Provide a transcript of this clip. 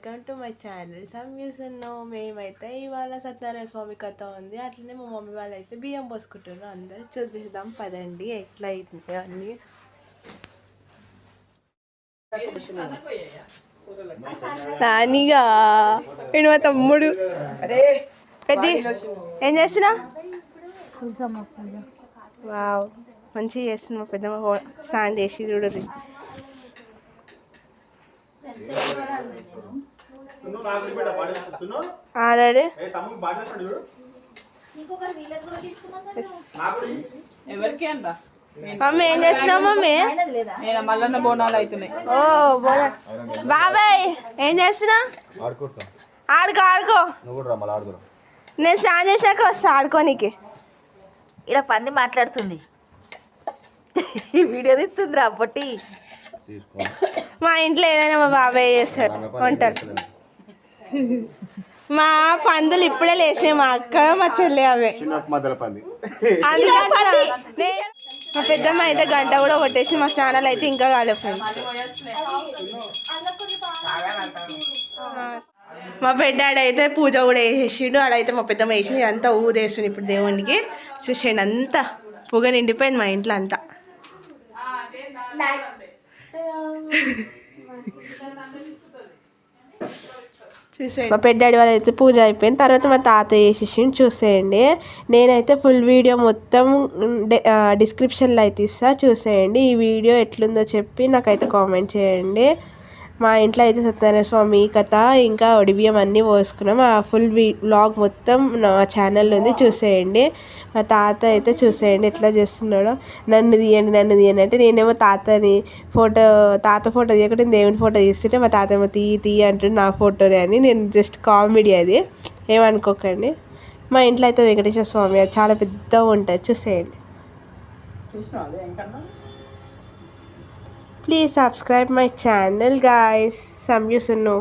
Welcome to my channel సంయూసున్నో. మేమైతే ఇవాళ సత్యనారాయణ స్వామి కథ ఉంది, అట్లనే మా మమ్మీ వాళ్ళు అయితే బియ్యం పోసుకుంటున్నారు. అందరు చూసేద్దాం పదండి ఎట్లా అవుతుంది అన్నీ. నానిగా వీడు మా తమ్ముడు. పెద్ద ఏం చేస్తున్నా? వావ్, మంచిగా చేస్తున్నా. పెద్దమ్మ స్నానం చేసి చూడరు. ఆల్రెడీ మమ్మీ ఏం చేస్తున్నావు? మమ్మీ మల్లన్న బోనాలు అవుతున్నాయి. ఓ బోనా బాబాయ్ ఏం చేస్తున్నా? ఆడుకో ఆడుకో, నేను స్నానం చేసినాక వస్తా ఆడుకోనికి. ఇక్కడ పంది మాట్లాడుతుంది, వీడియో తీస్తుంది అప్పటి. మా ఇంట్లో ఏదైనా మా బాబాయ్ చేస్తాడు వంటలు. మా పందులు ఇప్పుడే లేచినాయి, మా అక్క మా చెల్లి అవే. మా పెద్దమ్మ అయితే గంట కూడా కొట్టేసి మా స్నానాలు అయితే ఇంకా కాలేదు. మా పెద్దాడు అయితే పూజ కూడా వేసేసిండు. ఆడైతే మా పెద్దమ్మ వేసిండు, అంతా ఊదేస్తుంది ఇప్పుడు దేవునికి. చూసేయండి అంతా పొగ నిండిపోయింది మా ఇంట్లో అంతా. చూసేయండి మా పెద్దాడి వాళ్ళు అయితే పూజ అయిపోయిన తర్వాత మా తాత వేసేసిండు. చూసేయండి, నేనైతే ఫుల్ వీడియో మొత్తం డిస్క్రిప్షన్లో అయితే ఇస్తా, చూసేయండి. ఈ వీడియో ఎట్లుందో చెప్పి నాకైతే కామెంట్ చేయండి. మా ఇంట్లో అయితే సత్యనారాయణ స్వామి కథ ఇంకా ఒడిబియ్యం అన్నీ పోసుకున్నాం. ఆ ఫుల్ వ్లాగ్ మొత్తం నా ఛానల్లో ఉంది, చూసేయండి. మా తాత అయితే చూసేయండి ఎట్లా చేస్తున్నాడో. నన్ను తీయండి నన్ను తీయండి అంటే నేనేమో తాత ఫోటో తీయకుండా దేవుని ఫోటో తీస్తుంటే మా తాత ఏమో తీయ అంటుండే నా ఫోటోనే అని. నేను జస్ట్ కామెడీ, అది ఏమనుకోకండి. మా ఇంట్లో అయితే వెంకటేశ్వర స్వామి అది చాలా పెద్దగా ఉంటుంది, చూసేయండి. Please subscribe my channel guys. Samyusunnoo.